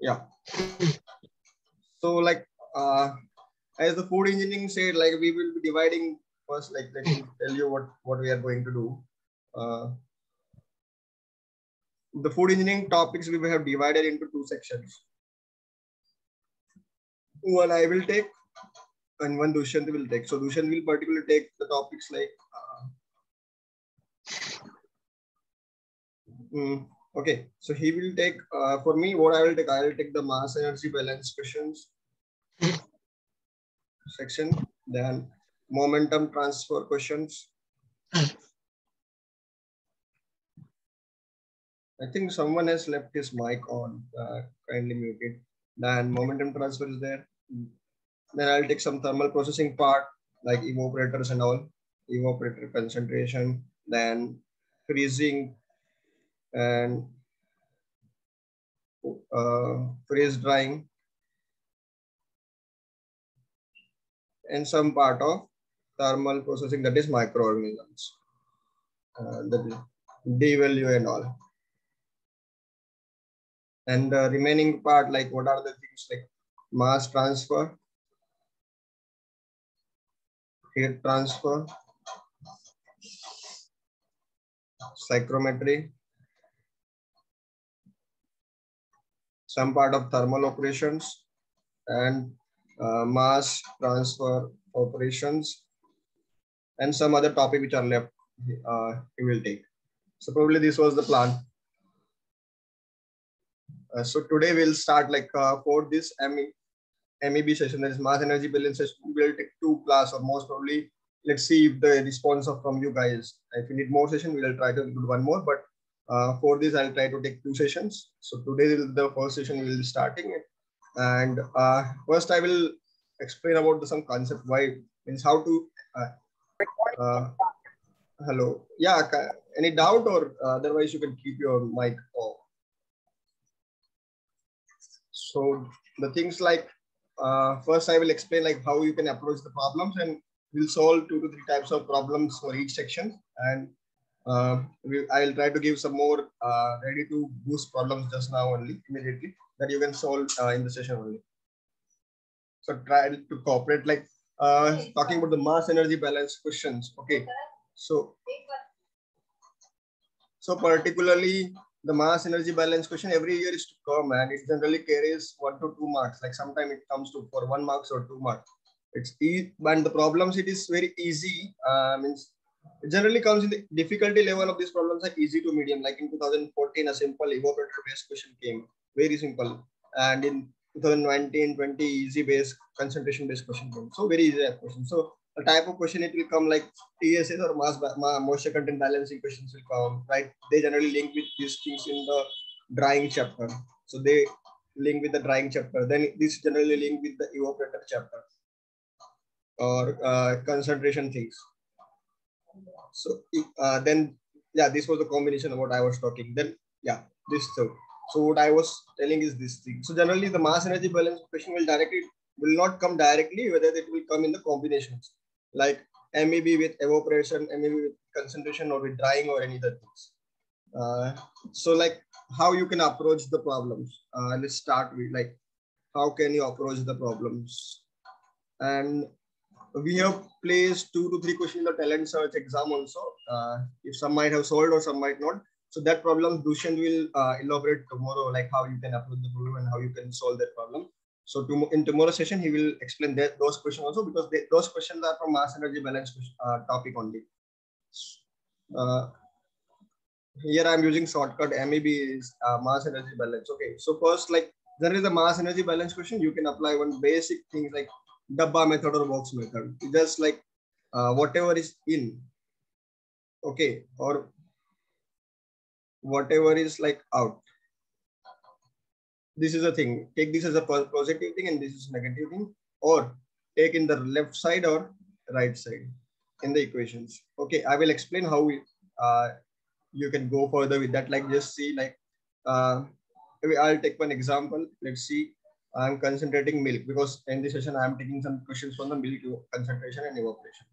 Yeah. So like as the food engineering said, like we will be dividing first. Like let me tell you what we are going to do. The food engineering topics we will have divided into two sections. One I will take, and one Dushyant will take. So Dushyant will particularly take the topics like. Okay, so he will take for me what I will take the mass energy balance questions section, then momentum transfer questions. I think someone has left his mic on, kindly mute it. Then momentum transfer is there. Then I'll take some thermal processing part like evaporators and all, evaporator concentration, then freezing and freeze drying, and some part of thermal processing, that is microorganisms, that is D-value and all. And the remaining part, like what are the things like mass transfer, heat transfer, psychrometry, some part of thermal operations, and mass transfer operations, and some other topic which are left, he will take. So probably this was the plan. So today we'll start like for this MEB session, that is mass energy balance session, we will take 2 class, or most probably let's see if the response from you guys. If you need more session, we will try to do one more, but for this I'll try to take 2 sessions. So today is the first session we will be starting it. And first I will explain about some concept, why means how to hello, yeah, any doubt, or otherwise you can keep your mic off. So the things like first I will explain like how you can approach the problems, and we'll solve 2 to 3 types of problems for each section. And I'll try to give some more ready to boost problems just now only, immediately, that you can solve in the session only. So try to cooperate, like talking about the mass energy balance questions. Okay, so particularly the mass energy balance question every year is to come, and it generally carries 1 to 2 marks. Like sometimes it comes to for 1 marks or 2 marks. It's and the problems, it is very easy. Means it generally comes in the difficulty level of these problems are easy to medium. Like in 2014, a simple evaporator based question came, very simple, and in 2019-20 easy based concentration based question came. So very easy question. So a type of question it will come like TSS or moisture content balancing questions will come, right? They generally link with these things in the drying chapter. So they link with the drying chapter. Then this generally link with the evaporator chapter or concentration things. So then, yeah, this was the combination of what I was talking. Then, yeah, this. So what I was telling is this thing. So generally the mass energy balance question will not come directly, whether it will come in the combinations like MEB with evaporation, MEB with concentration, or with drying, or any other things. So like how you can approach the problems. Let's start with like how can you approach the problems. And we have placed 2 to 3 questions in the talent search exam also. If some might have solved or some might not. So that problem Dushyant will elaborate tomorrow, like how you can approach the problem and how you can solve that problem. So in tomorrow's session, he will explain those questions also, because those questions are from mass energy balance topic only. Here I'm using shortcut. MEB is mass energy balance. Okay, so first, like there is a mass energy balance question. You can apply one basic thing like Dabba method or box method. Just like whatever is in, okay, or whatever is like out. This is a thing. Take this as a positive thing and this is negative thing, or take in the left side or right side in the equations. Okay, I will explain how you can go further with that. Like just see, like I'll take one example. Let's see. I'm concentrating milk, because in this session I'm taking some questions from the milk concentration and evaporation.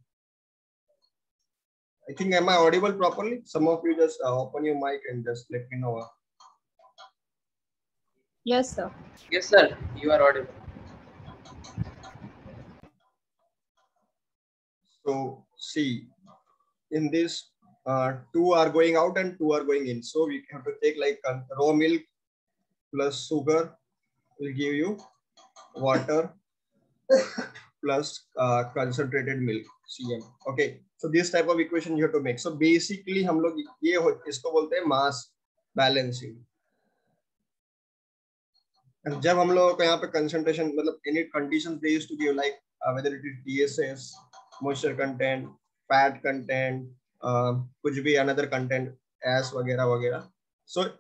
I think, am I audible properly? Some of you just open your mic and just let me know. Yes, sir. Yes, sir. You are audible. So see, in this, two are going out and two are going in. So we have to take like raw milk plus sugar will give you water plus concentrated milk CM. Okay, so this type of equation you have to make. So basically हम लोग ये इसको बोलते हैं mass balancing. And जब हम लोग को यहाँ पे concentration मतलब any conditions they used to give like whether it is TSS, moisture content, fat content, कुछ भी another content, as वगैरह वगैरह. So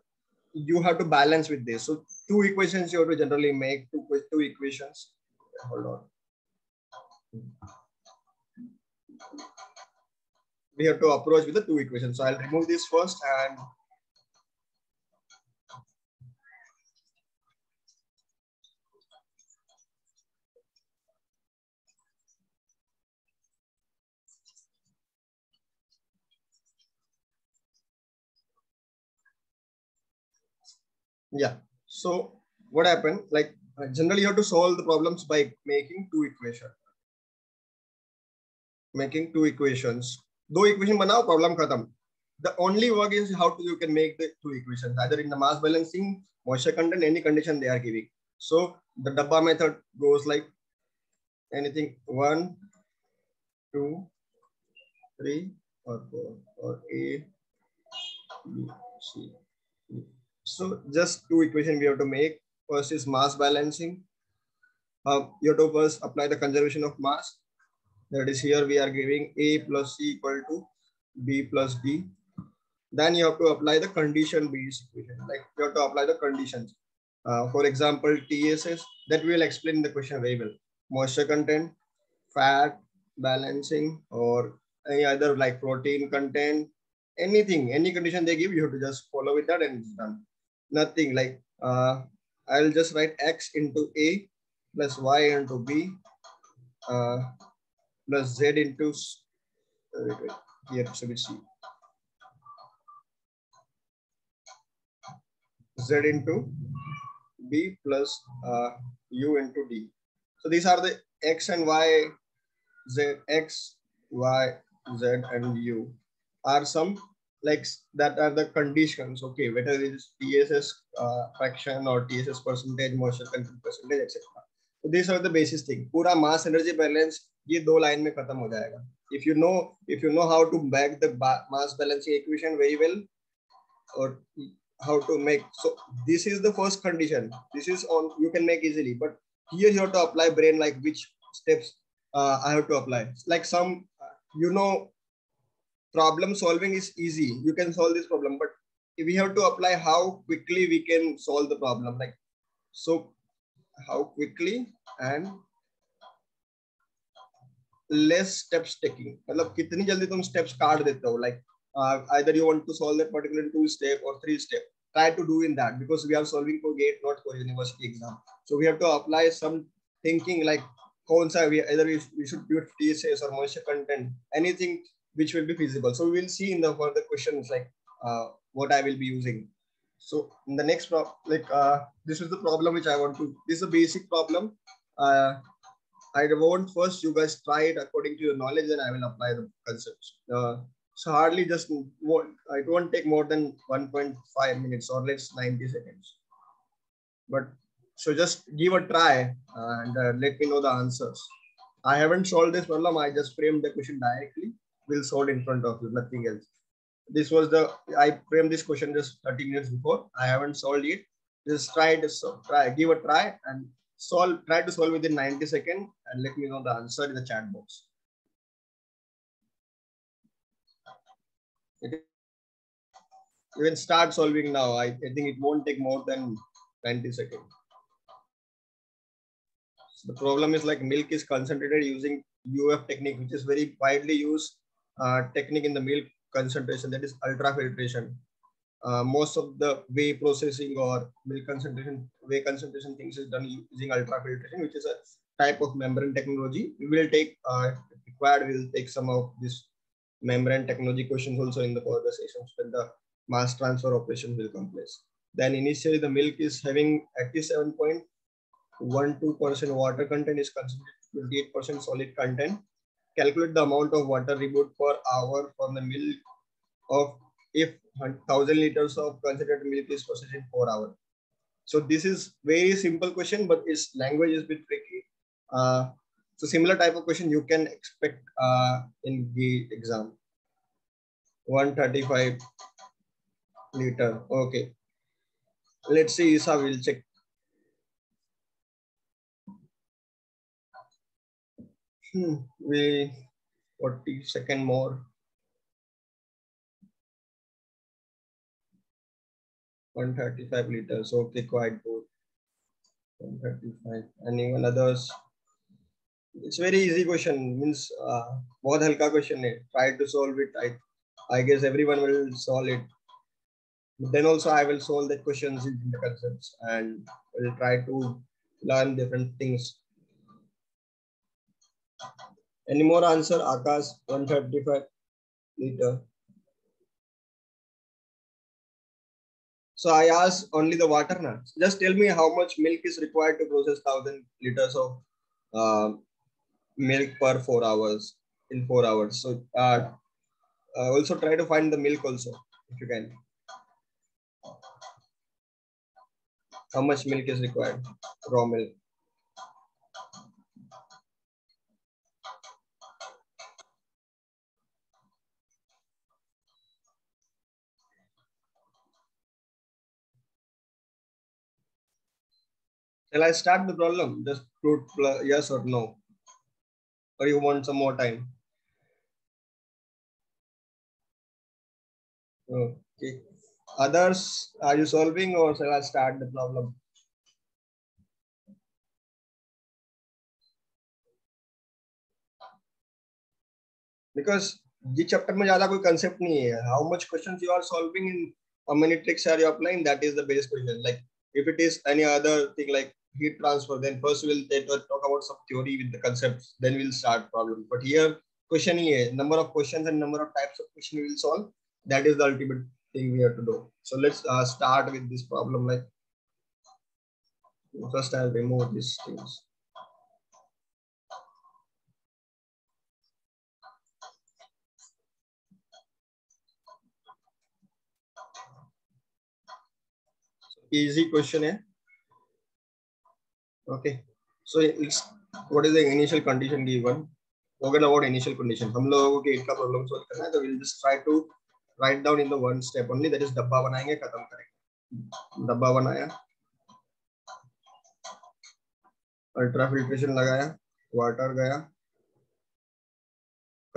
you have to balance with this. So two equations you have to generally make, two equations. Hold on. We have to approach with the two equations. So I'll remove this first and yeah. So what happened? Like generally you have to solve the problems by making two equations. Making two equations. दो equation बनाओ, problem खत्म. The only work is how you can make the two equations, either in the mass balancing, moisture content, any condition they are giving. So the dabba method goes like anything 1, 2, 3, or 4, or A, B, C, D. So just two equations we have to make. First is mass balancing. You have to first apply the conservation of mass. That is here we are giving A plus C equal to B plus D. Then you have to apply the condition based equation. Like you have to apply the conditions. For example, TSS that we will explain in the question very well. Moisture content, fat, balancing, or any other like protein content, anything, any condition they give, you have to just follow with that and it's done. Nothing like I'll just write X into A plus Y into B plus Z into here, so we see Z into B plus U into D. So these are the X and Y, Z, X, Y, Z, and U are some like that are the conditions. Okay, whether it is TSS fraction or TSS percentage, moisture content percentage, etc. So these are the basic thing. पूरा mass energy balance ये दो line में खत्म हो जाएगा. If you know how to back the mass balancing equation very well, or how to make, so this is the first condition. This is on you can make easily, but here you have to apply brain, like which steps I have to apply. Like some problem solving is easy, you can solve this problem, but we have to apply how quickly we can solve the problem. Like so how quickly and less steps taking. मतलब कितनी जल्दी तुम steps काट देते हो. Like either you want to solve that particular 2-step or 3-step. Try to do in that, because we are solving for GATE, not for university exam. So we have to apply some thinking, like either we should do TSS or moisture content, anything which will be feasible. So we will see in the further questions like what I will be using. So in the next this is the problem which I want to. This is a basic problem. I want first you guys try it according to your knowledge, and I will apply the concepts. So hardly just it won't take more than 1.5 minutes or less 90 seconds. But so just give a try and let me know the answers. I haven't solved this problem. I just framed the question directly. We'll solve in front of you, nothing else. This was I framed this question just 30 minutes before. I haven't solved it. Just give a try and try to solve within 90 seconds and let me know the answer in the chat box. You can start solving now. I think it won't take more than 90 seconds. So the problem is like milk is concentrated using UF technique, which is very widely used technique in the milk concentration, that is ultrafiltration. Most of the whey processing or milk concentration, whey concentration things is done using ultrafiltration, which is a type of membrane technology. We will take required. We will take some of this membrane technology questions also in the further sessions when the mass transfer operation will come place. Then initially the milk is having 87.12% water content is considered 28% solid content. Calculate the amount of water removed per hour from the milk of if 1000 liters of concentrated milk is processed in 4 hours. So this is very simple question, but its language is a bit tricky. So similar type of question you can expect in the exam. 135 liter. Okay. Let's see, Isa will check. We 40 second more. 135 liters. Okay, quite good. 135. Anyone others? It's very easy question. Means बहुत हल्का question है. Try to solve it. I guess everyone will solve it. But then also I will solve the questions in the concepts and will try to learn different things. Any more answer? Akash, 135 liter. So I asked only the water now. Just tell me how much milk is required to process 1000 liters of milk per 4 hours in 4 hours. So also try to find the milk also if you can. How much milk is required? Raw milk. Shall I start the problem? Just put yes or no. Or you want some more time? Okay. Others, are you solving or shall I start the problem? Because this chapter में ज़्यादा कोई concept नहीं है. How much questions you are solving in how many tricks are you applying? That is the base question. Like if it is any other thing like heat transfer, then first we'll talk about some theory with the concepts. Then we'll start problem. But here question ही है. Number of questions and number of types of question we will solve. That is the ultimate thing we have to do. So let's start with this problem. Like first I'll remove these things. Easy question है. Okay. So it's what is the initial condition given? Forget about initial condition. हम लोगों को gate का problem solve करना है तो we'll just try to write down in the one step only. That is डब्बा बनाएंगे खत्म करेंगे. डब्बा बनाया, अल्ट्रा फिल्ट्रेशन लगाया, वाटर गया,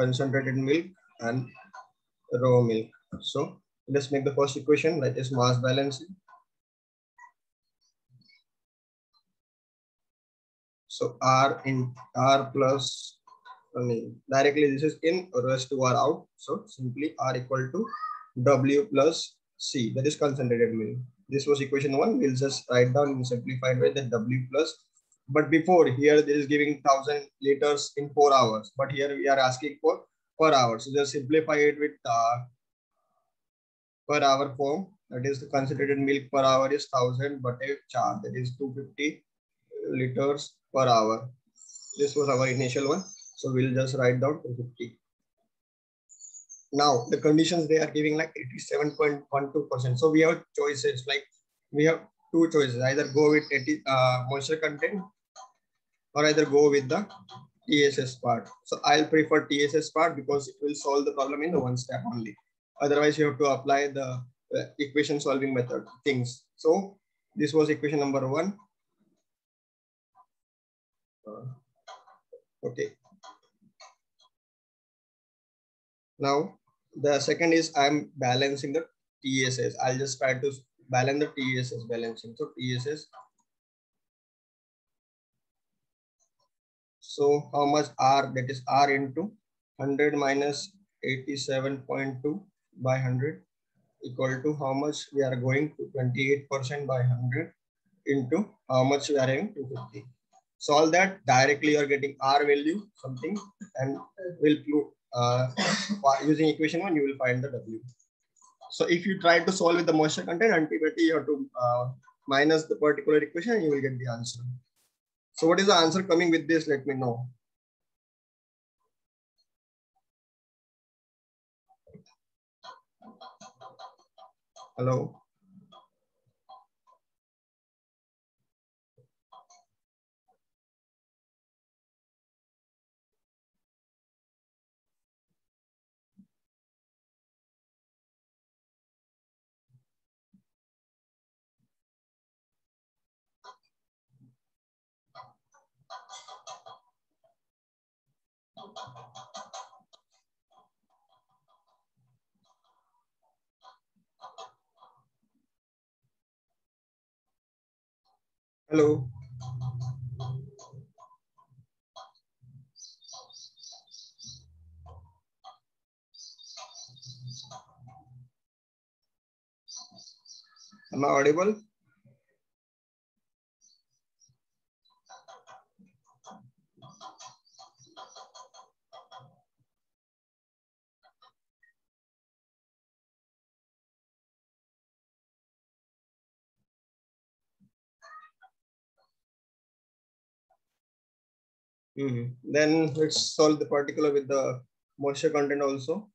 concentrated milk and raw milk. So let's make the first equation, that is mass balancing. So R in R plus, I mean, directly this is in, rest to R out. So simply R equal to W plus C, that is concentrated milk. This was equation 1. We'll just write down in simplified way that W plus. But before here, there is giving 1000 liters in 4 hours. But here we are asking for per hour. So just simplify it with per hour form. That is the concentrated milk per hour is 1000 but a char, that is 250 liters per hour. This was our initial one. So we'll just write down 250. Now the conditions they are giving like 87.12%. So we have choices, like we have two choices, either go with moisture content or either go with the TSS part. So I'll prefer TSS part because it will solve the problem in the one step only. Otherwise you have to apply the equation solving method things. So this was equation number 1. Okay. Now the second is I'm balancing the TSS. I'll just try to balance the TSS balancing. So TSS. So how much R, that is R into 100 minus 87.2 by 100 equal to how much we are going to 28% by 100 into how much we are having 250. Solve that directly. You are getting R value something and will using equation 1 you will find the W. So if you try to solve with the moisture content, ultimately you have to minus the particular equation and you will get the answer. So what is the answer coming with this? Let me know. Hello. Hello. Am I audible? Then let's solve the particular with the moisture content also.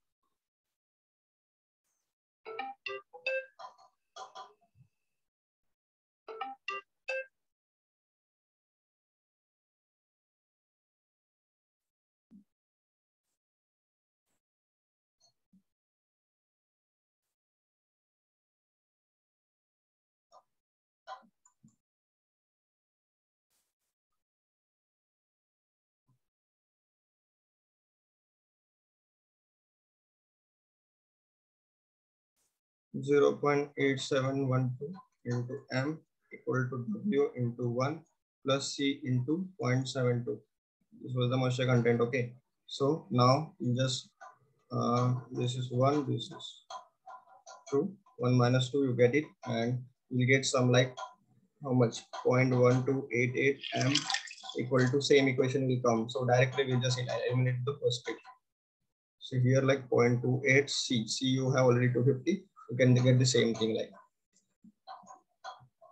0.8712 into m equal to w into 1 plus c into 0.72. This was the moisture content. Okay. So now you just this is 1, this is 2, 1 minus 2, you get it, and you get some like how much 0.1288 m equal to same equation will come. So directly we just eliminate the first bit. So here like 0.28 c you have already 250. You can get the same thing like.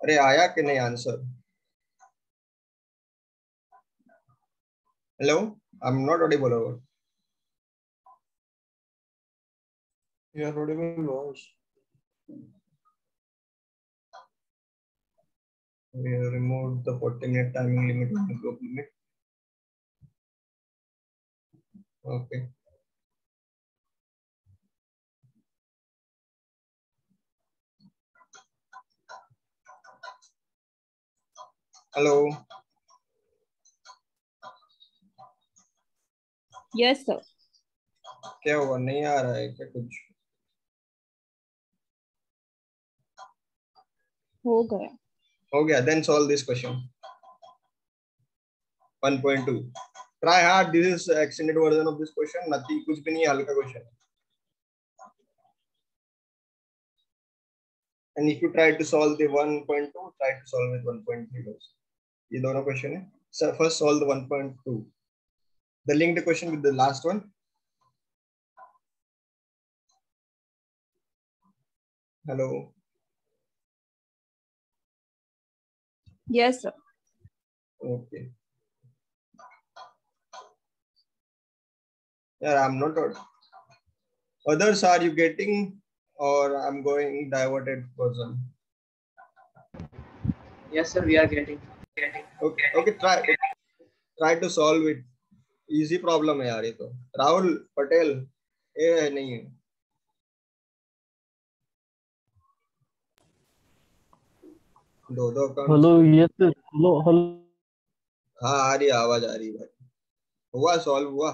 अरे आया कि नहीं answer? Hello, I'm not audible over. You are audible, boss. We removed the 40-minute timing limit on the group limit. Okay. Hello. Yes, sir. क्या हुआ? नहीं आ रहा है क्या कुछ? हो गया. हो गया. Then solve this question. 1.2. Try hard. This is extended version of this question. Nothing. कुछ भी नहीं है, हल्का question. And if you try to solve the 1.2, try to solve with 1.3 also. ये दोनों question है. So first solve the 1.2. The linked question with the last one. Hello. Yes, sir. Okay. Yeah, I'm not. Others, are you getting, or I'm going diverted person? Yes, sir, we are getting. Okay, okay. Try to solve it. Easy problem है यार ये तो. राहुल पटेल ये नहीं है. दो account. Hello. Yes sir. Hello hello. हाँ आ रही आवाज आ रही भाई. हुआ सॉल्व हुआ.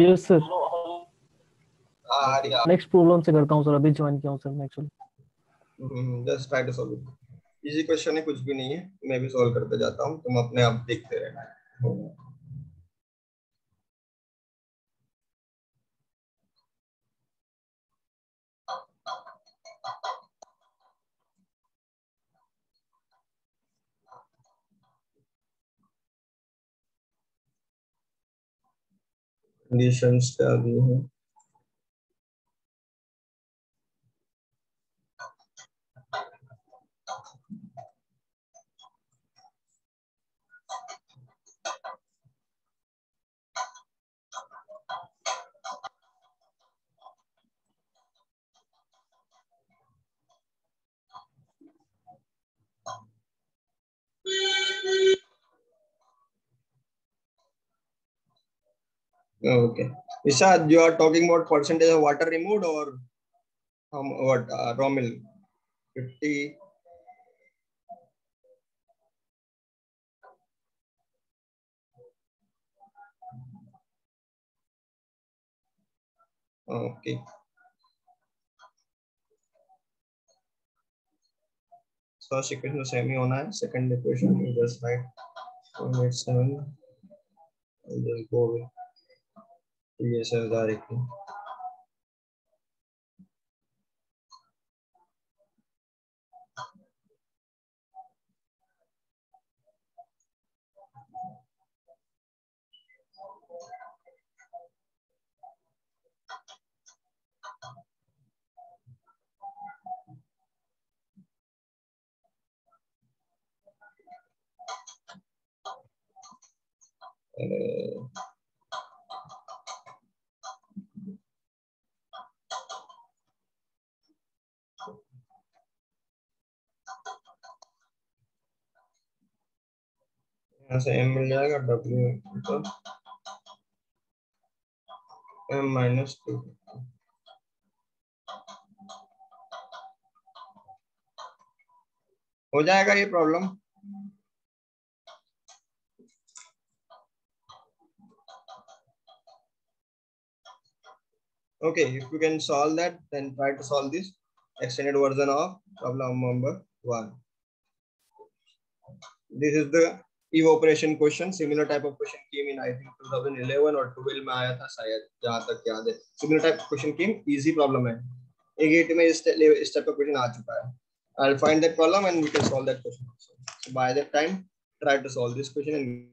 Yes sir. हाँ आ रही. नेक्स्ट प्रॉब्लम से करता हूँ सर. अभी ज्वाइन किया हूँ सर मैं actually. Just try to solve it. Easy question है, कुछ भी नहीं है. मैं भी सॉल्व करते जाता हूँ, तुम अपने आप देखते रहना. कंडीशंस क्या दी हैं? Okay. Ishad, you are talking about percentage of water removed or what? Raw milk? 50. Okay. First equation तो same ही होना है. Second equation you just write 187 and then go with TSL directly. यहाँ से m मिल जाएगा w तो m-2 हो जाएगा ये problem. Okay, if you can solve that, then try to solve this extended version of problem number 1. This is the evaporation question. Similar type of question came in I think 2011 or 12 में आया था शायद, जहाँ तक याद है. Similar type of question came. Easy problem है. एक 8 में इस type of question आ चुका है. I'll find that problem and we can solve that question also. So by that time, try to solve this question and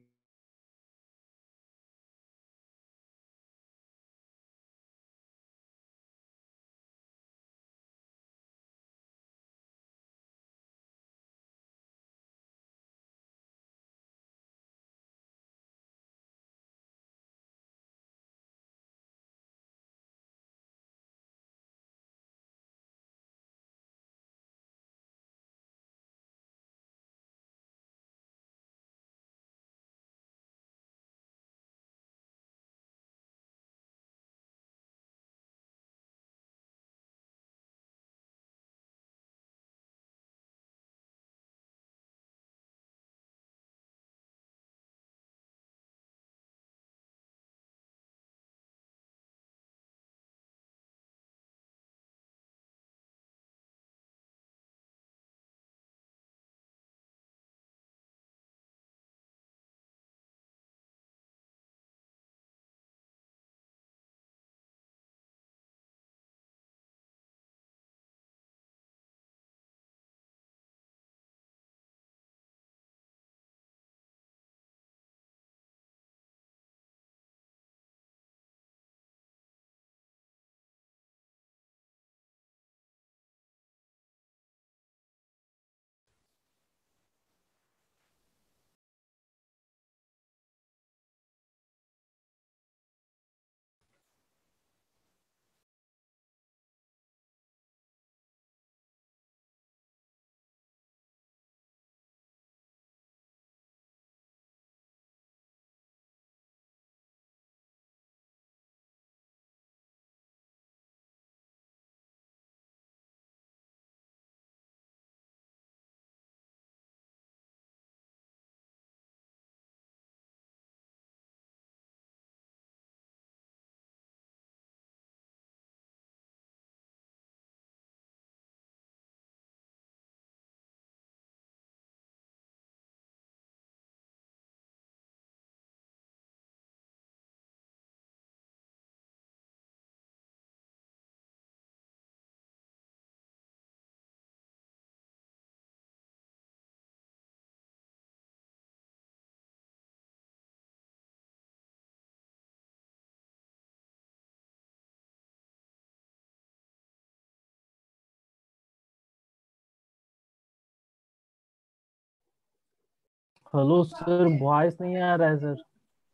hello sir, voice नहीं आ रहा है sir.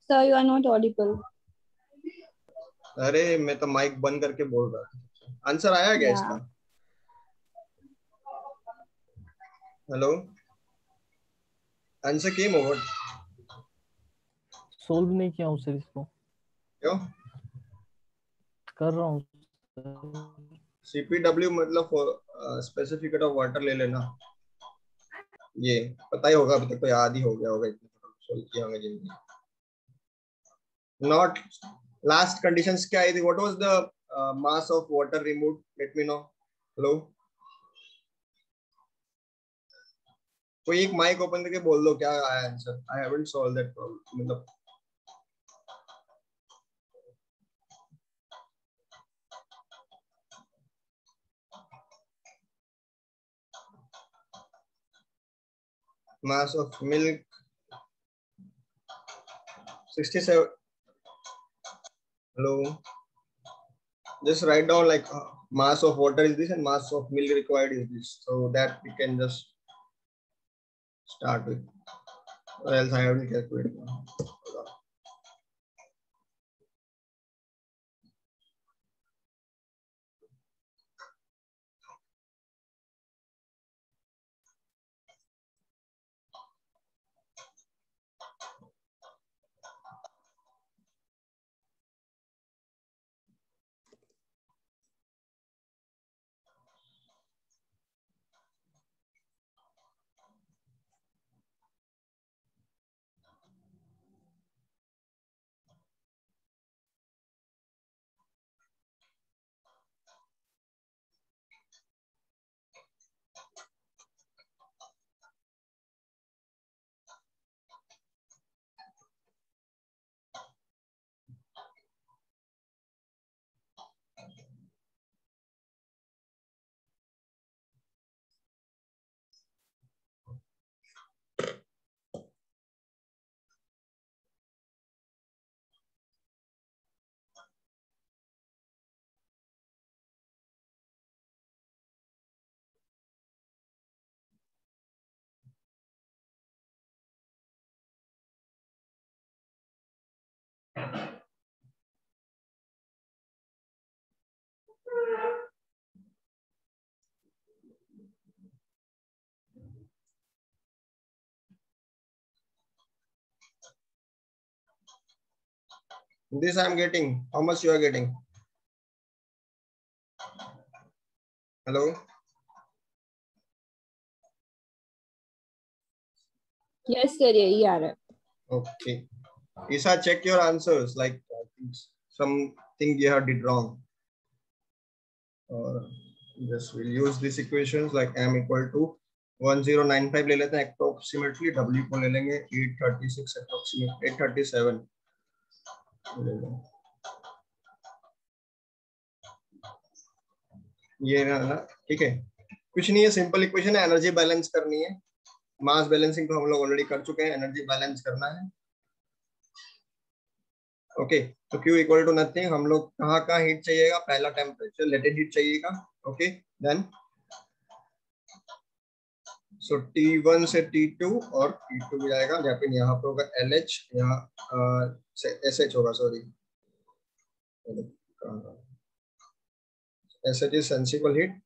Sir, you are not audible. अरे मैं तो mic बंद करके बोल रहा था. आंसर आया क्या इसका? Yeah. Hello, answer came over. Solve नहीं किया हूँ सर इसको. क्यों? कर रहा हूँ। CPW मतलब स्पेसिफिकेट ऑफ वाटर ले लेना, ये पता ही होगा, अभी तक तो याद ही हो गया होगा, इतने सोल्व किया होगा जिंदगी। नॉट लास्ट कंडीशंस क्या आई थी? What was the mass of water removed? Let me know. Hello, कोई एक माइक ओपन करके बोल दो क्या आया answer. I haven't solve that problem, मतलब mass of milk 67. Hello, just write down like mass of water is this and mass of milk required is this, so that we can just start with, or else I have to calculate now. This I am getting. How much you are getting? Hello. Yes, sir. यही आ रहा है. Okay. Isa, check your answers. Like I think something you have did wrong. Just we'll use these equations like m equal to 1095 ले लेते हैं approximately, w को ले लेंगे 836 approximately 837 ले लेंगे. ये ना, ठीक है, कुछ नहीं है, सिंपल इक्वेशन है, एनर्जी बैलेंस करनी है. मास बैलेंसिंग तो हम लोग ऑलरेडी कर चुके हैं, एनर्जी बैलेंस करना है. ओके, तो Q इक्वल टू नथिंग, हम लोग कहाँ हीट चाहिएगा? पहला टेम्परेचर लेटेंट हीट चाहिएगा. ओके, देन सो T1 से T2 और T2 भी जाएगा, यहाँ पे होगा LH, यहाँ SH होगा, sorry SH is sensible heat.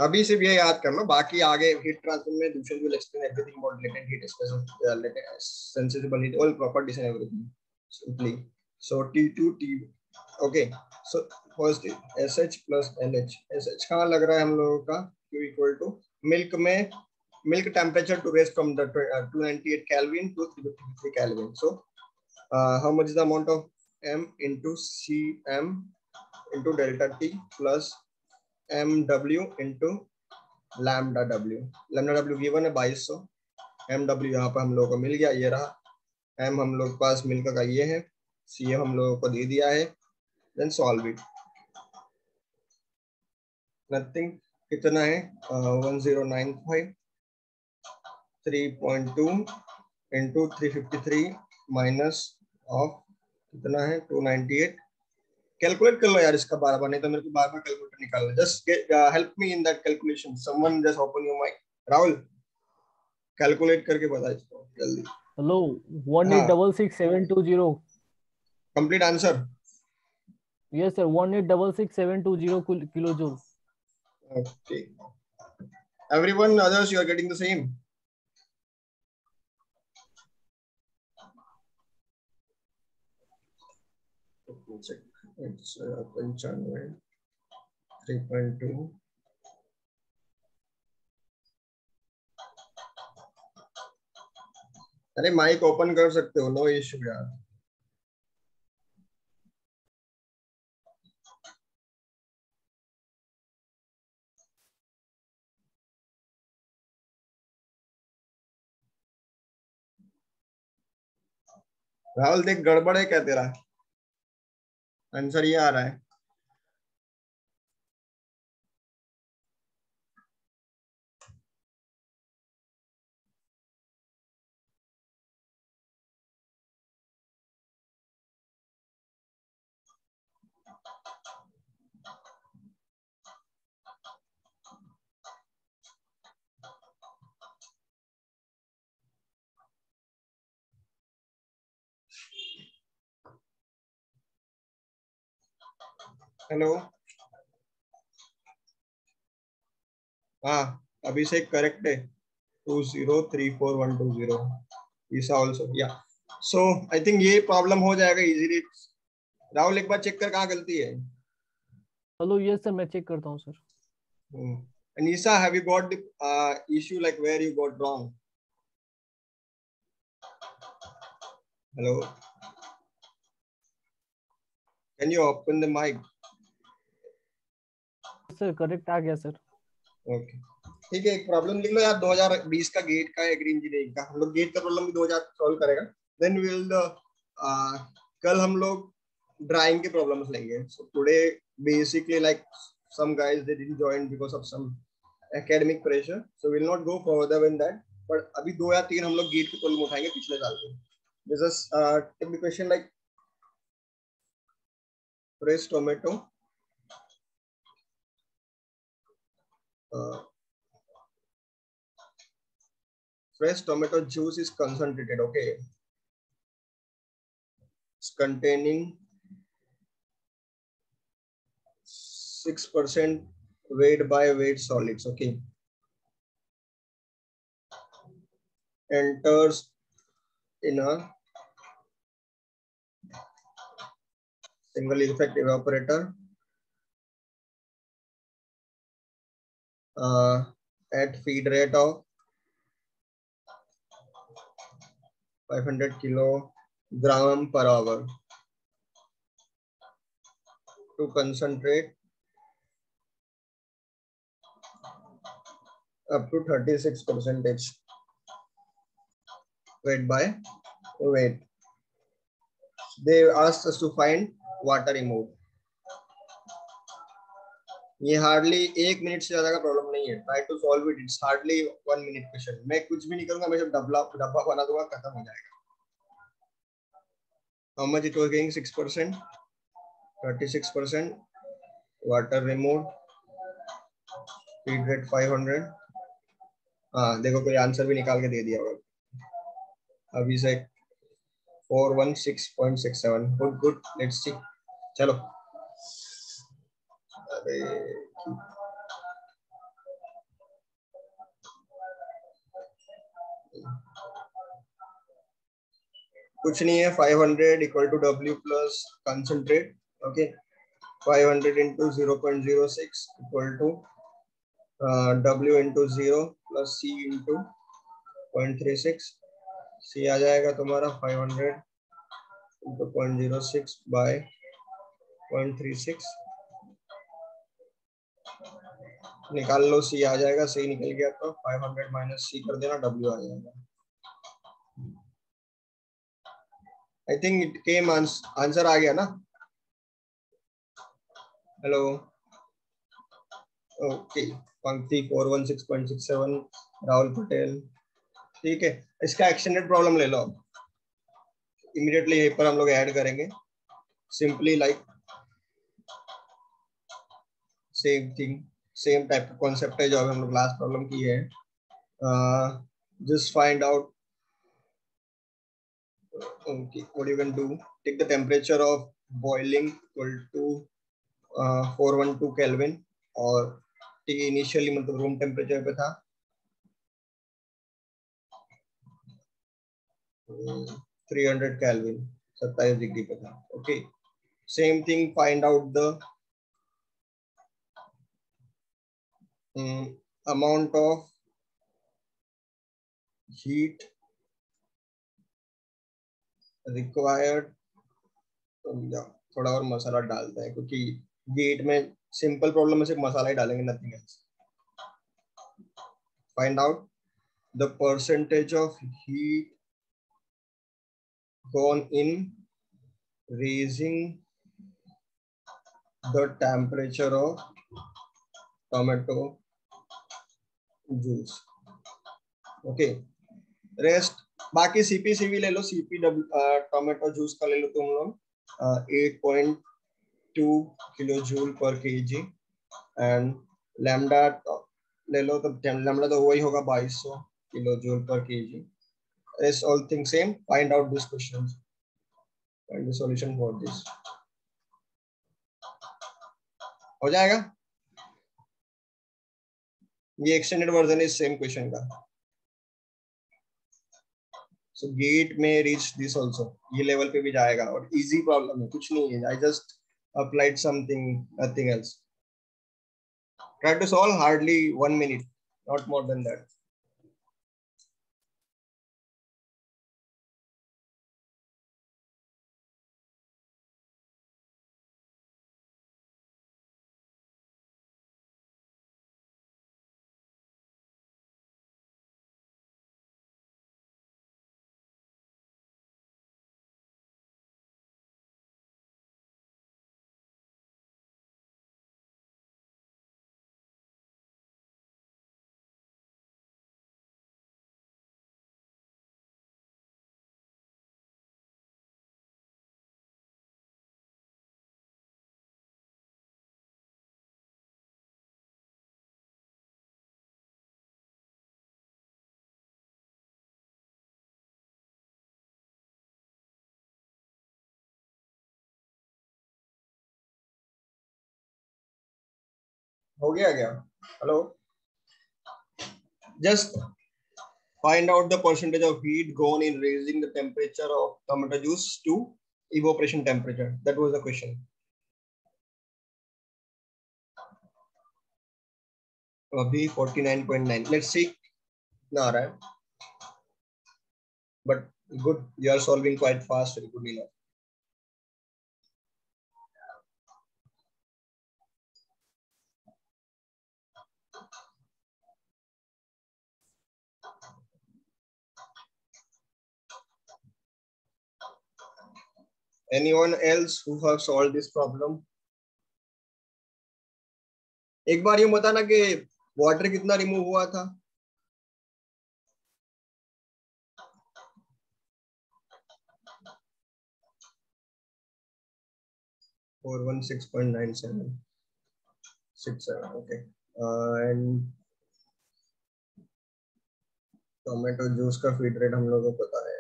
अभी सिर्फ ये याद कर लो, बाकी आगे हीट ट्रांसफर में दूसरे will explain everything about latent heat, sensible heat, all properties and everything simply. So T2 T, okay, so first SH plus LH. SH कहाँ लग रहा है हम लोगों का? Q इक्वल टू मिल्क में, milk temperature to rest from the 298 Kelvin to 353 Kelvin. So how much is the amount of M into Cm into delta T plus MW into lambda W. lambda W given है 2200. MW यहाँ पर हम लोगों को मिल गया, ये रहा. M हम लोग पास मिल्क का ये है, Cm हम लोगों को दे दिया है. Then solve it. Nothing. कितना है? 1095 3.2 into 353 minus of कितना है? 298. कैलकुलेट कर लो यार इसका बार बार, नहीं तो मेरे को बार बार कैलकुलेटर निकालना. Just help me in that calculation. Someone just open your mic. Rahul, calculate करके बता इसको जल्दी. Hello, 1866720. Complete answer. Yes sir, 1866720 kilojoule. Okay, everyone others you are getting the same. check. It's 95, 3.2. अरे माइक ओपन कर सकते हो, no issue यार। राहुल देख, गड़बड़ है क्या तेरा? आंसर ये आ रहा है। हेलो, हाँ अभिषेक करेक्ट है। 2034120 ईसा आल्सो या। सो आई थिंक ये प्रॉब्लम हो जाएगा इजीली। राहुल एक बार चेक कर कहाँ गलती है। हेलो यस सर, मैं चेक करता हूँ sir. And Isa, have you got the issue like where you got wrong? Hello, can you open the mic? Sir correct आ गया सर। Okay. ठीक है, एक प्रॉब्लम लिख लो यार 2020 का गेट का, एग्री इंजीनियरिंग का। हम लोग गेट का प्रॉब्लम भी 2000 सॉल्व करेगा। देन वी विल कल हम लोग ड्राइंग के प्रॉब्लम्स लेंगे। So today basically like some guys they didn't join because of some academic pressure, so we'll not go further than that, but अभी 2 या 3 हम लोग गेट के प्रॉब्लम उठाएंगे पिछले साल के। This is take the question like fresh tomato, fresh tomato juice is concentrated, okay, it's containing 6% weight by weight solids, okay, enters in a single effect evaporator at feed rate of 500 kilogram per hour to concentrate up to 36% weight by weight. They asked us to find water removed. ये hardly 1 minute से ज्यादा का problem नहीं है। Try to solve it, it's hardly 1 minute question. मैं कुछ भी नहीं करूंगा, मैं सिर्फ डब्बा बना दूंगा, खत्म हो जाएगा। How much it was getting? 6%, 36%, water remove, feed rate 500। हाँ देखो, कोई आंसर भी निकाल के दे दिया होगा। अभी से 416.67, गुड गुड, लेट्स सी। चलो, अरे कुछ नहीं है। 500 equal to W plus concentrate, okay. 500 into 0.06 equal to W into 0 plus C into 0.36। C आ जाएगा तुम्हारा 500 इंटू 0.06 बाय 0.36। निकाल लो, C आ जाएगा। C निकल गया तो 500 माइनस C कर देना, W आ जाएगा। I think it came, answer आ गया ना? Hello, okay. पंक्ति 416.67, राहुल पटेल, ठीक है। इसका एक्सटेंडेड प्रॉब्लम ले लो अब। इमीडिएटली यहीं पर हम लोग ऐड करेंगे। Simply like same thing, same type का कॉन्सेप्ट है जो अभी हम लोग लास्ट प्रॉब्लम की है। Just find out, okay, what you can do, take the temperature of boiling equal to 412 Kelvin, और T इनिशियली मतलब रूम टेम्परेचर पे था 300 Kelvin, 27 डिग्री पे था, okay. Same thing, find out the amount of heat required. थोड़ा और मसाला डालते हैं क्योंकि गेट में सिंपल प्रॉब्लम में सिर्फ मसाला ही डालेंगे, nothing else. Find out the percentage of heat gone in raising the temperature of tomato juice. Okay. Rest बाकी CPCV ले लो, CPW टोमेटो जूस का ले लो तुम लोग 8.2 किलो जूल पर केजी एंड लैम्डा ले लो तो लैम्डा तो वही होगा 2200 किलो जूल पर KG. Rest all things same. Find out these questions. Find the solution for this. हो जाएगा. ये एक्सटेंडेड वर्जन है सेम क्वेश्चन का. So gate may reach this also. ये लेवल पे भी जाएगा और easy प्रॉब्लम है, कुछ नहीं है. I just applied something, nothing else. Try to solve hardly 1 minute, not more than that. हो गया क्या? Hello. Just find out the percentage of heat gone in raising the temperature of tomato juice to evaporation temperature. That was the question. अभी 49.9. Let's see. ना आ रहा है. But good, you are solving quite fast. Good enough. Anyone else who have solved this problem? एक बार ये बताना कि water कितना remove हुआ था. 416.9767. Okay. And टोमेटो जूस का फीड रेट हम लोगों को पता है.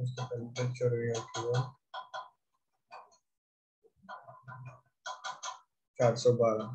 उसका temperature we have given 412.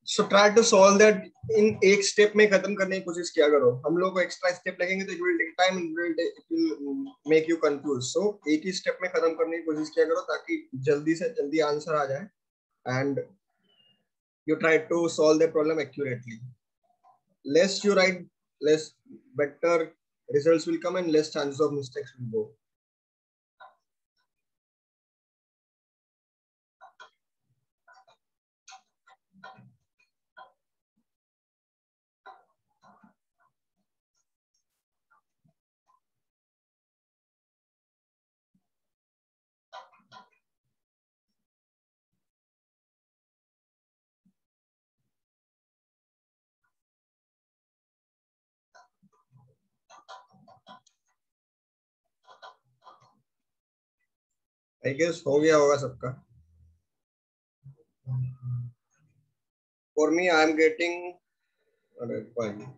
So try to solve that in एक स्टेप में खत्म करने की कोशिश किया करो. हम लोग को एक्स्ट्रा स्टेप लगेंगे तो it will take time, it will make you confused. So एक ही स्टेप में खत्म करने की कोशिश किया करो ताकि जल्दी से जल्दी आंसर आ जाए and you try to solve the problem accurately. Less you write, less better results will come and less chances of mistakes will go. I guess हो गया होगा सबका. For me, I am getting. Alright, fine.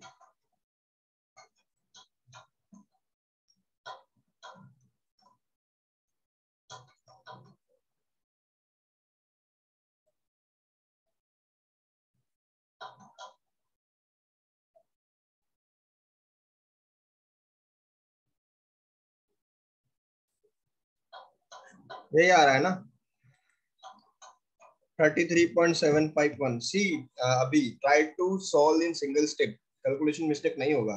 यही आ रहा है ना 33.751. See अभी try to solve in single step. Calculation mistake नहीं होगा.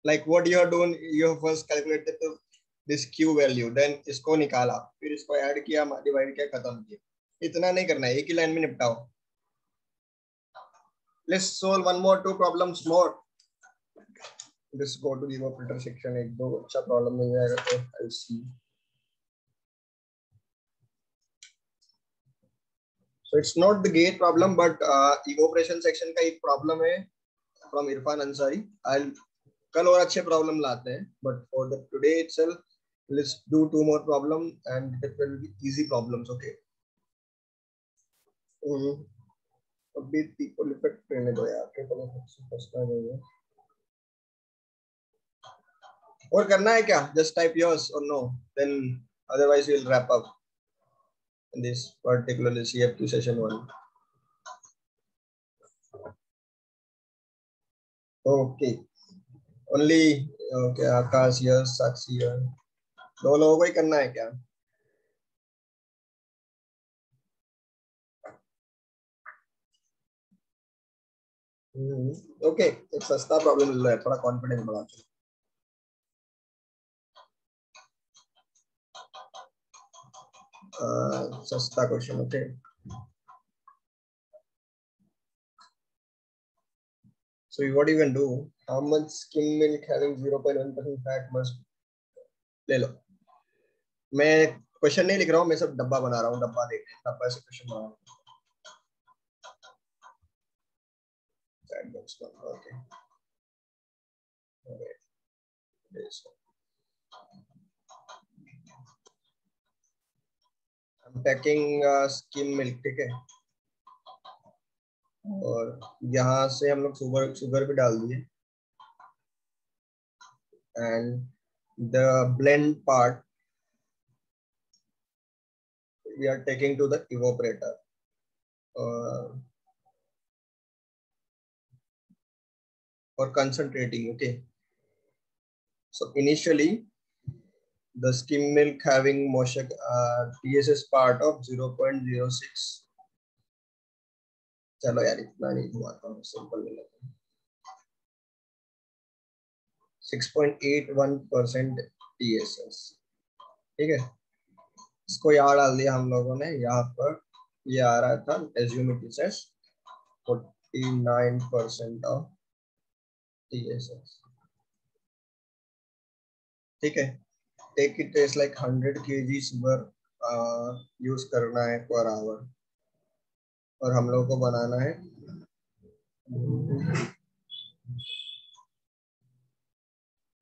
Like what you are doing, you have first calculated this Q value, then इसको निकाला, फिर इसको ऐड किया, डिवाइड किया, खत्म किया. इतना नहीं करना है, एक ही लाइन में निपटाओ. Let's solve one more, two problems more. Let's go to the filter section. एक दो अच्छा प्रॉब्लम मिल जाएगा तो I will see. So it's not the gate problem, but evaporation section का एक problem है from Irfan Ansari. I'll कल और अच्छे problem लाते हैं, but for the today itself, let's do two more problem and it will be easy problems. Okay. अभी people effect रहने दो यार, people effect से फंसना नहीं है. और करना है क्या? Just type yes or no. Then otherwise we'll wrap up in this particularly CF2 session 1. Okay. Only okay, Akash here, Sakshi here. दो लोगों को ही करना है क्या? ओके, एक सस्ता प्रॉब्लम मिल रहा है, थोड़ा कॉन्फिडेंस बढ़ाते हैं. सस्ता question. Okay, so what you can do, how much skim milk having 0.1% fat must. ले लो, मैं क्वेश्चन नहीं लिख रहा हूँ, मैं सब डब्बा बना रहा हूँ. डब्बा देखते हैं, डब्बा से क्वेश्चन बना रहा हूँ. Okay. Okay. Yes. I'm taking skim milk, ठीक है. और यहाँ से हम लोग शुगर भी डाल दिए. And the blend part we are taking to the evaporator. For concentrating. Okay. So initially, the skim milk having moisture TSS part of 0.06. चलो यार इतना नहीं घुमाता हूँ, सिंपल में लेते हैं. 6.81% TSS. ठीक है, इसको यहाँ डाल दिया हम लोगों ने. यहाँ पर ये आ रहा था assume it is 49% of TSS. ठीक है, take it as like 100 kg sugar use करना है per hour, और हम लोग को बनाना है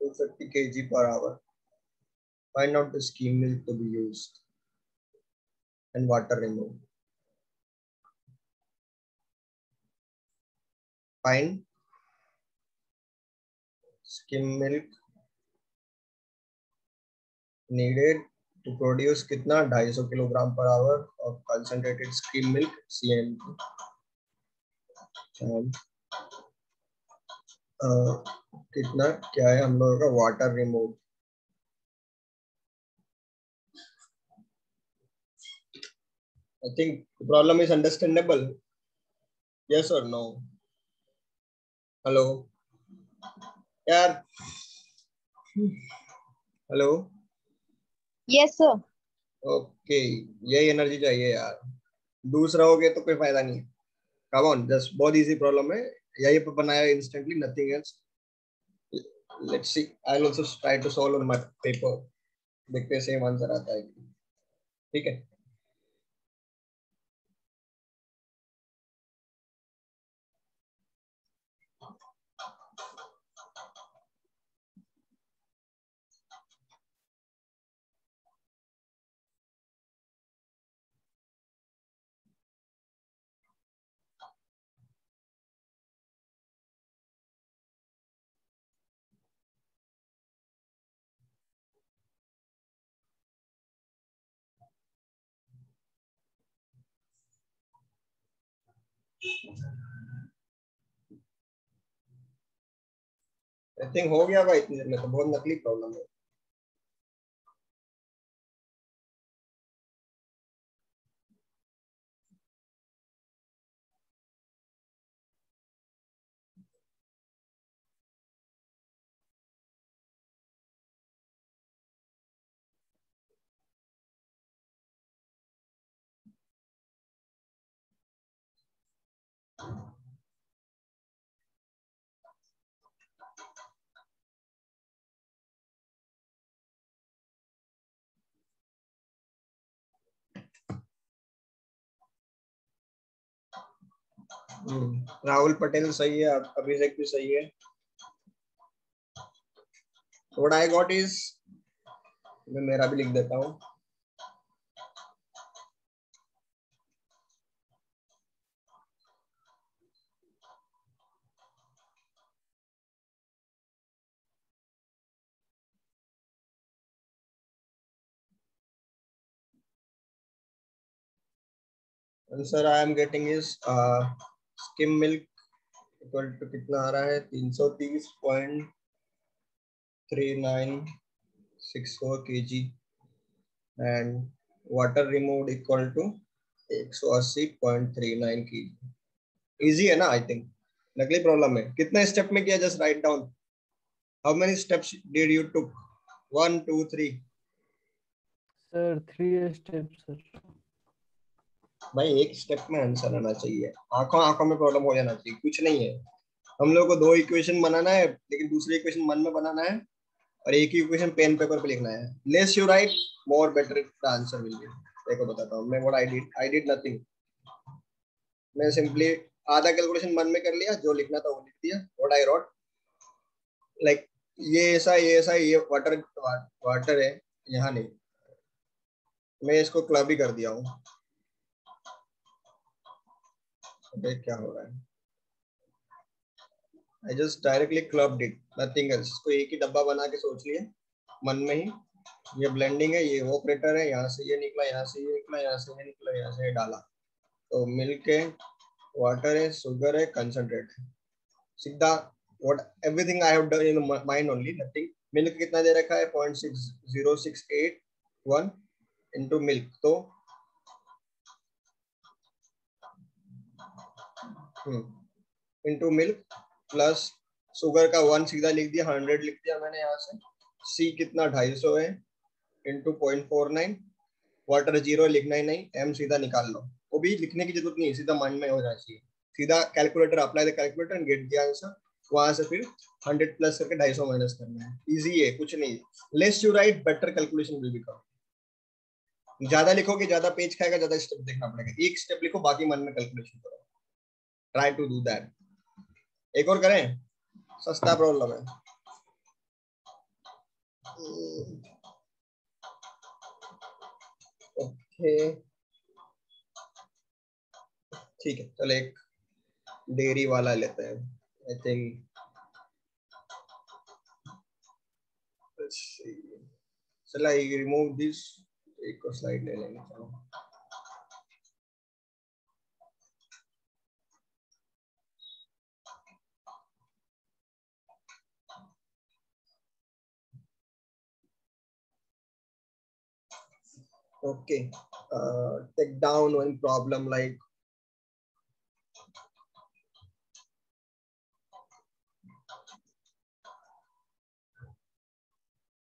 250 kg per hour. Find out the skim milk to be used and water removed. Find skim milk needed to produce कितना 250 kilogram per hour of concentrated skim milk CMP. कितना क्या है हम लोगों का water remove? I think the problem is understandable. Yes or no? Hello? यार, hello. Yes, sir. Okay, यही energy चाहिए यार, दूसरा हो गया तो कोई फायदा नहीं है। कम ऑन, जस्ट बहुत इजी प्रॉब्लम है, यही पे बनाया instantly, nothing else. Let's see, I will also try to solve on my paper, देखते हैं सेम आंसर आता है। ठीक है। आई थिंक हो गया भाई, इतनी देर में तो बहुत नकली प्रॉब्लम है। राहुल पटेल सही है, अभिषेक भी सही है। व्हाट आई गॉट इज, मैं मेरा भी लिख देता हूँ। Answer I am getting is skim milk equal to कितना आ रहा है, 330.3964 kg and water removed equal to 180.39 kg। Easy है ना? आई थिंक नकली प्रॉब्लम है। कितने स्टेप में किया? Just write down how many steps did you took? 1 2 3। Sir, 3 steps, sir. भाई एक स्टेप में आंसर आना चाहिए, आंखों आंखों में प्रॉब्लम हो जाना चाहिए, कुछ नहीं है। हम लोग को दो इक्वेशन बनाना है, लेकिन दूसरी इक्वेशन मन में बनाना है और एक ही इक्वेशन पेन पेपर पे लिखना है। Less you right more better the answer will be. देखो बताता हूँ मैं, व्हाट आई डिड नथिंग। मैं सिंपली आधा कैलकुलेशन मन में कर लिया, जो लिखना था वो लिख दिया। व्हाट आई रोट, लाइक ये ऐसा ये वाटर वाटर है, यहाँ नहीं, मैं इसको क्लब ही कर दिया हूँ। देख क्या हो रहा है। I just directly clubbed it, nothing else। इसको एक ही डब्बा बना के सोच लिए मन में ही, ये ब्लेंडिंग है, ये ऑपरेटर है, यहाँ से ये निकला, यहाँ से ये निकला, यहाँ से ये निकला, यहाँ से ये डाला, तो मिल्क है, वाटर है, शुगर है, कंसंट्रेट है, सीधा what everything I have done in mind only, nothing। Milk कितना दे रखा है? 0.60681 into मिल्क, तो into मिल्क प्लस शुगर का 1 सीधा लिख दिया, 100 लिख दिया मैंने यहाँ से। सी कितना 250 है इंटू 0.49, वाटर 0 लिखना ही नहीं, एम सीधा निकाल लो, वो भी लिखने की जरूरत नहीं है, सीधा माइंड में हो जाना चाहिए। सीधा calculator apply the calculator and get the answer. वहां से फिर 100 प्लस करके 250 माइनस करना है। इजी है, कुछ नहीं। Less you right better calculation will become. ज्यादा लिखोगे ज्यादा पेज खाएगा, ज्यादा स्टेप देखना पड़ेगा। एक स्टेप लिखो, बाकी मन में कैलकुलेशन करो। Try to do that. एक और करें, सस्ता प्रॉब्लम है। ओके ठीक है, चलो एक डेयरी वाला लेते हैं। आई थिंक चलो आई रिमूव दिस, एक और स्लाइड ले लेंगे। चलो Okay, take down one problem like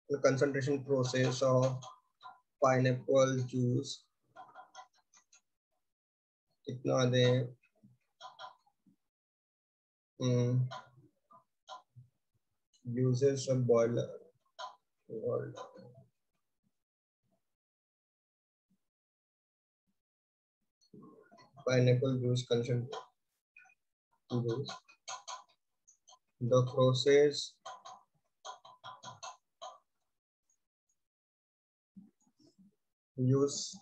the concentration process of pineapple juice. कितना दे uses a boiler. Pineapple juice concentration. The process use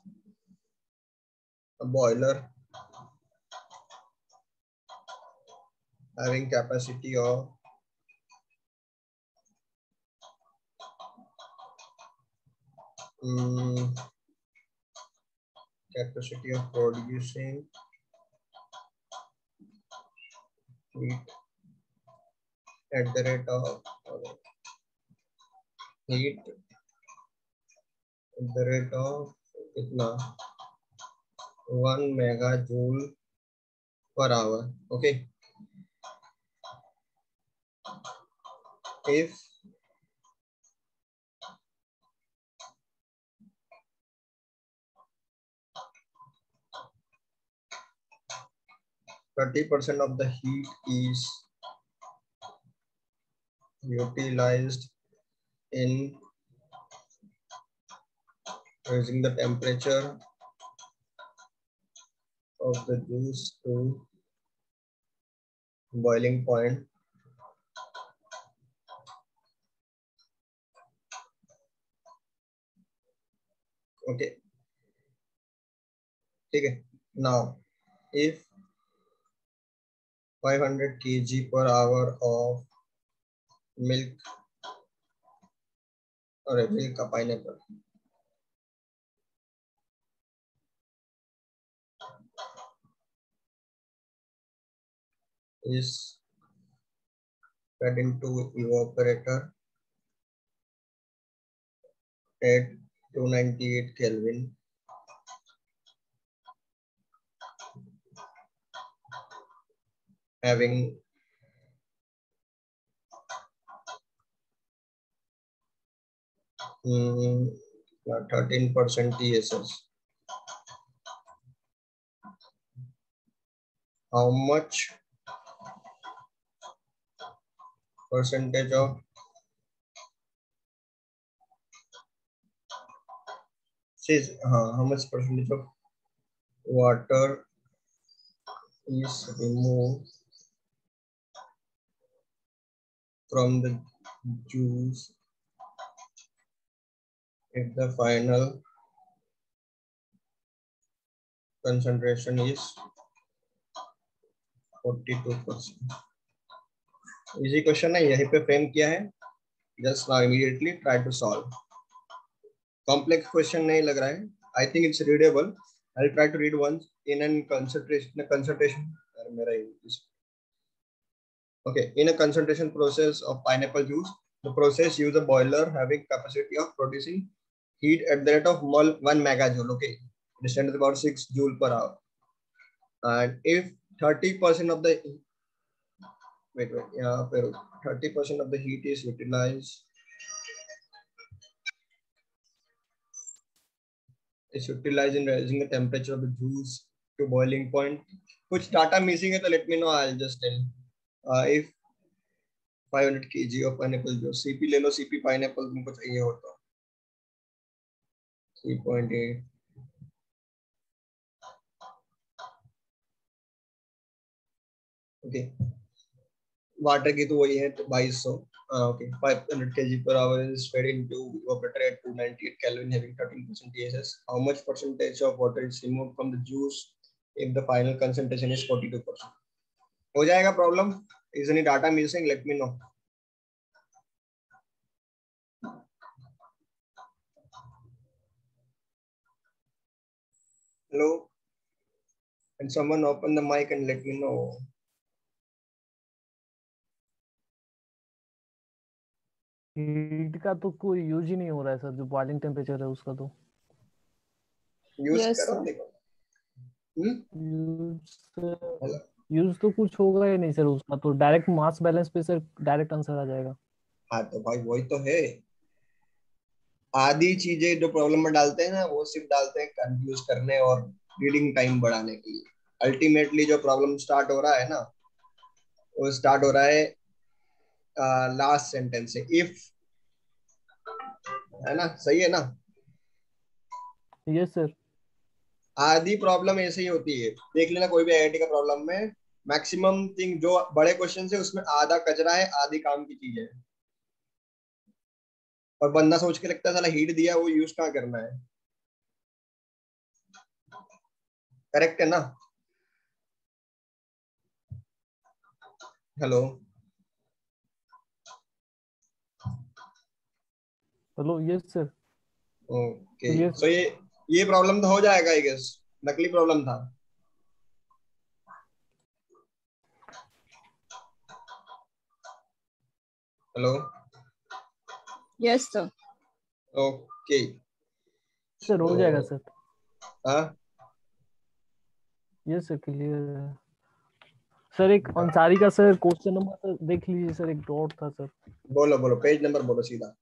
a boiler having capacity of capacity of producing heat at the rate of heat at the rate of itna 1 megajoule per hour. Okay, if 30% of the heat is utilized in raising the temperature of the juice to boiling point, okay, okay. Now if 500 kg per hour of milk or a milk a pineapple is fed into evaporator at 298 Kelvin, having 13% TSS. How much percentage of says how much percentage of water is removed from the juice if the final concentration is 42%. Easy question है, यहीं पे frame किया है. Just now immediately try to solve. Complex question नहीं लग रहा है. I think it's readable. I'll try to read once in a concentration. Okay, in a concentration process of pineapple juice, the process use a boiler having capacity of producing heat at the rate of 1 megajoule. Okay, it stands about 6 joule per hour. And if 30% of the 30% of the heat is utilized in raising the temperature of the juice to boiling point. कुछ data missing है तो let me know. I'll just tell. If 500 kg of pineapple juice, CP ले लो. CP pineapple तुमको चाहिए हो तो 3.8. Okay. Water की तो वही है 2200. Okay, 500 kg per hour is fed into evaporator at 298 Kelvin having 13% TSS. How much percentage of water is removed from the juice if the final concentration is 42%? हो जाएगा problem. Is any data missing? Let me know. Hello? And someone open the mic and let me know. Heat का तो कोई use ही नहीं हो रहा है sir, जो बॉइलिंग टेम्परेचर है उसका तो. यूज Yes, करो sir. देखो। यूज तो कुछ होगा ही नहीं सर उसका, तो डायरेक्ट मास बैलेंस पे सर डायरेक्ट आंसर आ जाएगा। हाँ तो भाई वही तो है, आधी चीजें जो प्रॉब्लम में डालते हैं ना वो सिर्फ डालते हैं कंफ्यूज करने और रीडिंग टाइम बढ़ाने के लिए। अल्टीमेटली जो प्रॉब्लम स्टार्ट हो रहा है ना, वो स्टार्ट हो रहा है लास्ट सेंटेंस से, इफ, है ना, सही है ना। Yes sir. आधी प्रॉब्लम ऐसे ही होती है, देख लेना कोई भी आईआईटी का प्रॉब्लम में, मैक्सिमम थिंग जो बड़े क्वेश्चन है उसमें आधा कचरा है, आधी काम की चीज है, और बंदा सोच के लगता है साला हीट दिया वो यूज कहाँ करना है। करेक्ट है ना। Hello. Hello yes sir. Okay yes so ये प्रॉब्लम तो हो जाएगा आई गेस, नकली प्रॉब्लम था। Hello. Yes, sir. Okay. Sir हो जाएगा सर। हाँ यस सर क्लियर है। सर एक अंसारी का सर क्वेश्चन नंबर सर देख लीजिए सर, एक डॉट था सर। बोलो बोलो, पेज नंबर बोलो सीधा।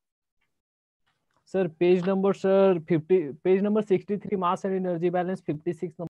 Sir page number sir 50, page number 63, mass and energy balance 56 number